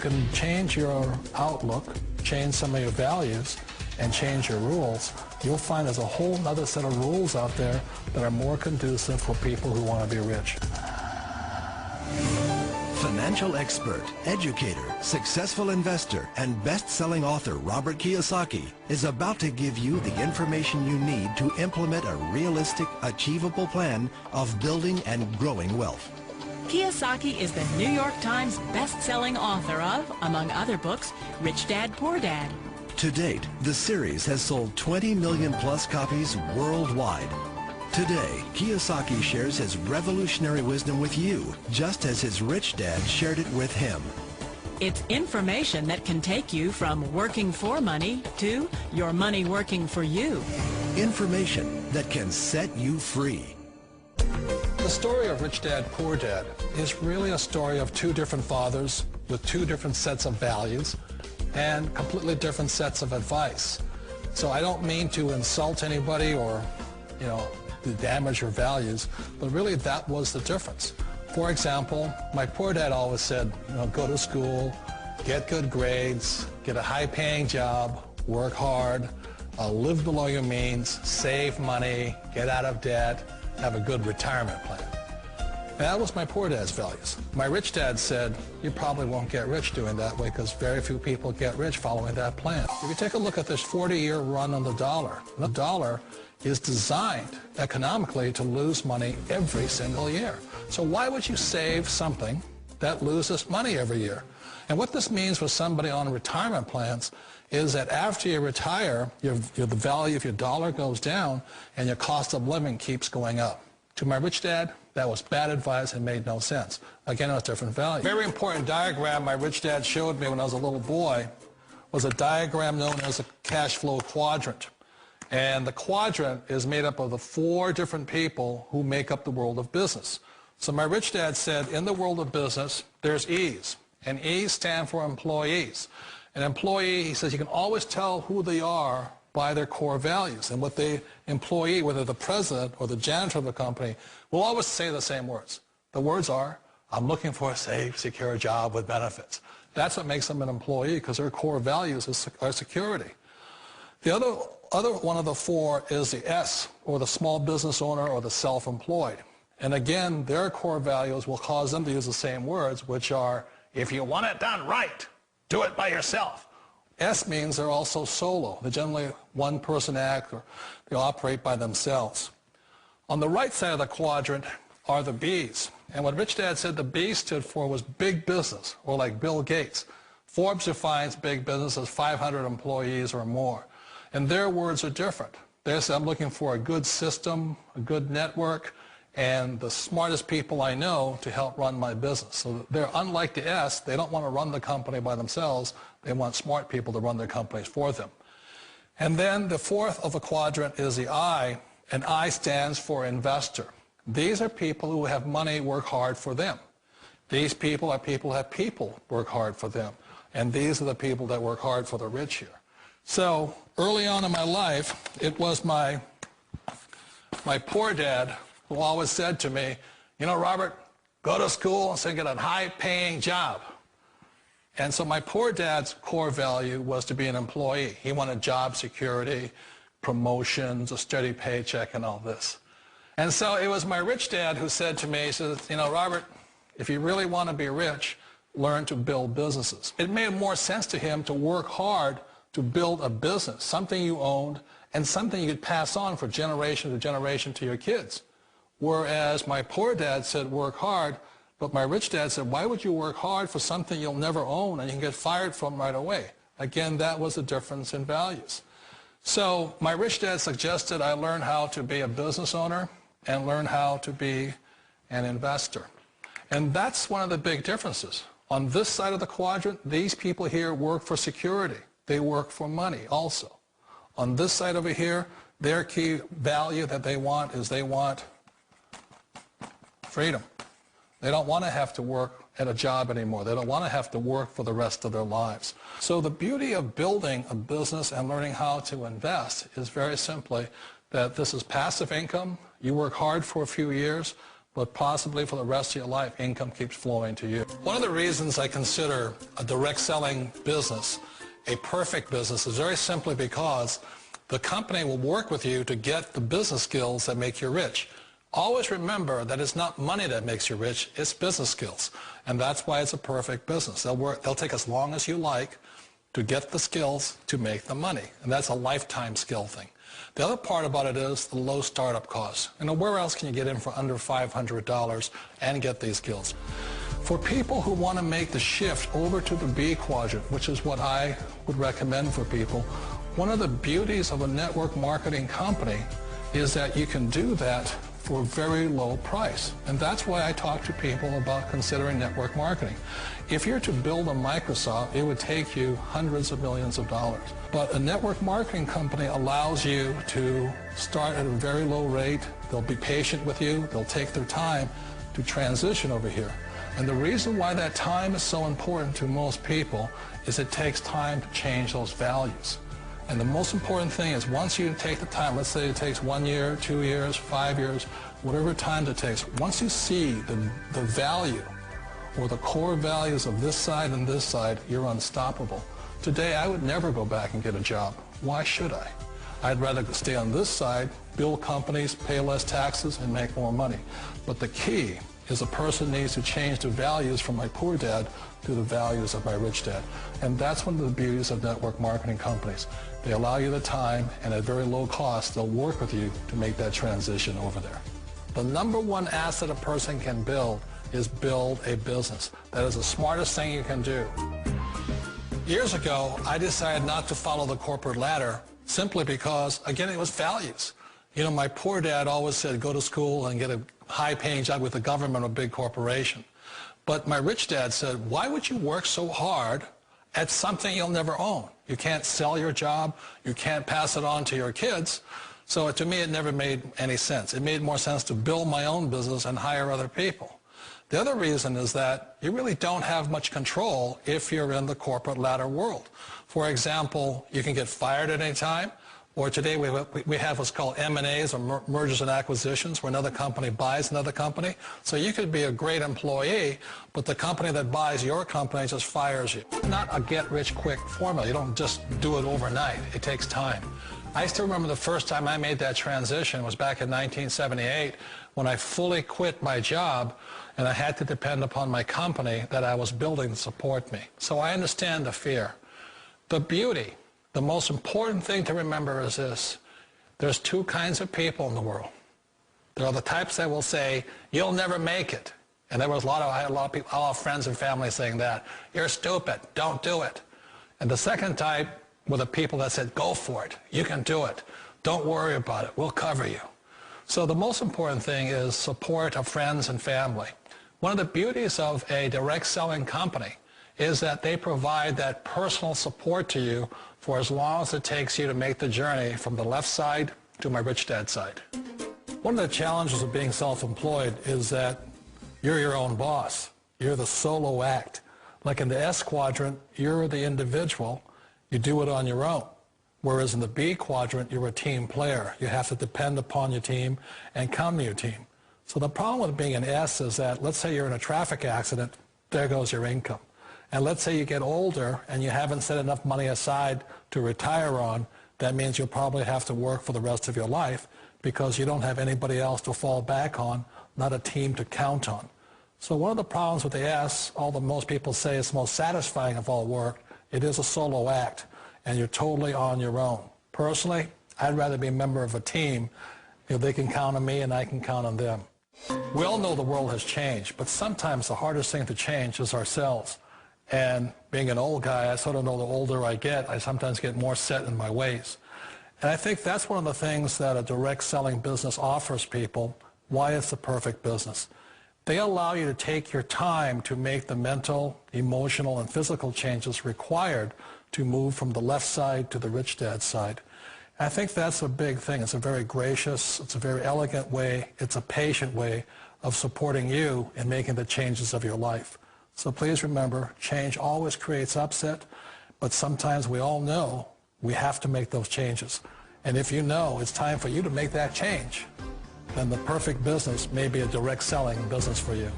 can change your outlook, change some of your values, and change your rules, you'll find there's a whole other set of rules out there that are more conducive for people who want to be rich. Financial expert, educator, successful investor, and best-selling author Robert Kiyosaki is about to give you the information you need to implement a realistic, achievable plan of building and growing wealth. Kiyosaki is the New York Times best-selling author of, among other books, Rich Dad, Poor Dad. To date, the series has sold 20 million plus copies worldwide. Today, Kiyosaki shares his revolutionary wisdom with you, just as his rich dad shared it with him. It's information that can take you from working for money to your money working for you. Information that can set you free. The story of Rich Dad, Poor Dad is really a story of two different fathers with two different sets of values and completely different sets of advice. So I don't mean to insult anybody or, to damage your values, but really that was the difference. For example, my poor dad always said, go to school, get good grades, get a high-paying job, work hard, live below your means, save money, get out of debt, have a good retirement plan. That was my poor dad's values. My rich dad said, you probably won't get rich doing that way because very few people get rich following that plan. If you take a look at this 40-year run on the dollar is designed economically to lose money every single year. So why would you save something that loses money every year? And what this means for somebody on retirement plans is that after you retire, the value of your dollar goes down and your cost of living keeps going up. To my rich dad, that was bad advice and made no sense. Again, it was different value. Very important diagram my rich dad showed me when I was a little boy was a diagram known as a cash flow quadrant. And the quadrant is made up of the four different people who make up the world of business. So my rich dad said, in the world of business, there's E's. And E's stand for employees. An employee, he says, you can always tell who they are by their core values. And what the employee, whether the president or the janitor of the company, will always say the same words. The words are, I'm looking for a safe, secure job with benefits. That's what makes them an employee, because their core values are security. The other one of the four is the S, or the small business owner or the self-employed. And again, their core values will cause them to use the same words, which are, if you want it done right, do it by yourself. S means they're also solo. They're generally one-person act, or they operate by themselves. On the right side of the quadrant are the B's. And what Rich Dad said the B stood for was big business, or like Bill Gates. Forbes defines big business as 500 employees or more. And their words are different. They say, I'm looking for a good system, a good network, and the smartest people I know to help run my business. So they're unlike the S. They don't want to run the company by themselves. They want smart people to run their companies for them. And then the fourth of a quadrant is the I, and I stands for investor. These are people who have money work hard for them. These people are people who have people work hard for them. And these are the people that work hard for the rich here. So early on in my life, it was my poor dad who always said to me, Robert, go to school and get a high-paying job. And so my poor dad's core value was to be an employee. He wanted job security, promotions, a steady paycheck, and all this. And so it was my rich dad who said to me, he says, Robert, if you really want to be rich, learn to build businesses. It made more sense to him to work hard to build a business, something you owned, and something you could pass on for generation to generation to your kids. Whereas my poor dad said work hard, but my rich dad said, why would you work hard for something you'll never own and you can get fired from right away? Again, that was the difference in values. So my rich dad suggested I learn how to be a business owner and learn how to be an investor. And that's one of the big differences. On this side of the quadrant, these people here work for security. They work for money also. On this side over here, their key value that they want is they want freedom. They don't want to have to work at a job anymore. They don't want to have to work for the rest of their lives. So the beauty of building a business and learning how to invest is very simply that this is passive income. You work hard for a few years, but possibly for the rest of your life, income keeps flowing to you. One of the reasons I consider a direct selling business a perfect business is very simply because the company will work with you to get the business skills that make you rich. Always remember that it's not money that makes you rich, it's business skills. And that's why it's a perfect business. They'll take as long as you like to get the skills to make the money. And that's a lifetime skill thing. The other part about it is the low startup costs. Where else can you get in for under $500 and get these skills? For people who want to make the shift over to the B quadrant, which is what I would recommend for people, one of the beauties of a network marketing company is that you can do that for a very low price. And that's why I talk to people about considering network marketing. If you're to build a Microsoft, it would take you hundreds of millions of dollars. But a network marketing company allows you to start at a very low rate. They'll be patient with you. They'll take their time to transition over here. And the reason why that time is so important to most people is it takes time to change those values. And the most important thing is once you take the time, let's say it takes 1 year, 2 years, 5 years, whatever time it takes, once you see the value or the core values of this side and this side, you're unstoppable. Today, I would never go back and get a job. Why should I? I'd rather stay on this side, build companies, pay less taxes, and make more money. But the key is a person needs to change the values from my poor dad to the values of my rich dad. And that's one of the beauties of network marketing companies. They allow you the time, and at very low cost, they'll work with you to make that transition over there. The number one asset a person can build is build a business. That is the smartest thing you can do. Years ago, I decided not to follow the corporate ladder simply because, again, it was values. My poor dad always said, go to school and get a high-paying job with the government or a big corporation. But my rich dad said, why would you work so hard at something you'll never own? You can't sell your job. You can't pass it on to your kids. So to me, it never made any sense. It made more sense to build my own business and hire other people. The other reason is that you really don't have much control if you're in the corporate ladder world. For example, you can get fired at any time. Or today we have what's called M&As, or mergers and acquisitions, where another company buys another company. So you could be a great employee, but the company that buys your company just fires you. Not a get-rich-quick formula. You don't just do it overnight. It takes time. I still remember the first time I made that transition was back in 1978 when I fully quit my job and I had to depend upon my company that I was building to support me. So I understand the fear. The beauty. The most important thing to remember is this. There's two kinds of people in the world. There are the types that will say, you'll never make it. And I had a lot of people, a lot of friends and family saying that. You're stupid. Don't do it. And the second type were the people that said, go for it. You can do it. Don't worry about it. We'll cover you. So the most important thing is support of friends and family. One of the beauties of a direct selling company is that they provide that personal support to you for as long as it takes you to make the journey from the left side to my rich dad side. One of the challenges of being self-employed is that you're your own boss. You're the solo act. Like in the S quadrant, you're the individual. You do it on your own. Whereas in the B quadrant, you're a team player. You have to depend upon your team and count on your team. So the problem with being an S is that, let's say you're in a traffic accident, there goes your income. And let's say you get older and you haven't set enough money aside to retire on, that means you'll probably have to work for the rest of your life because you don't have anybody else to fall back on, not a team to count on. So one of the problems with the S, although most people say it's the most satisfying of all work, it is a solo act and you're totally on your own. Personally, I'd rather be a member of a team. They can count on me and I can count on them. We all know the world has changed, but sometimes the hardest thing to change is ourselves. And being an old guy, I sort of know the older I get, I sometimes get more set in my ways. And I think that's one of the things that a direct selling business offers people, why it's the perfect business. They allow you to take your time to make the mental, emotional, and physical changes required to move from the left side to the rich dad side. And I think that's a big thing. It's a very gracious, it's a very elegant way, it's a patient way of supporting you in making the changes of your life. So please remember, change always creates upset, but sometimes we all know we have to make those changes. And if you know it's time for you to make that change, then the perfect business may be a direct selling business for you.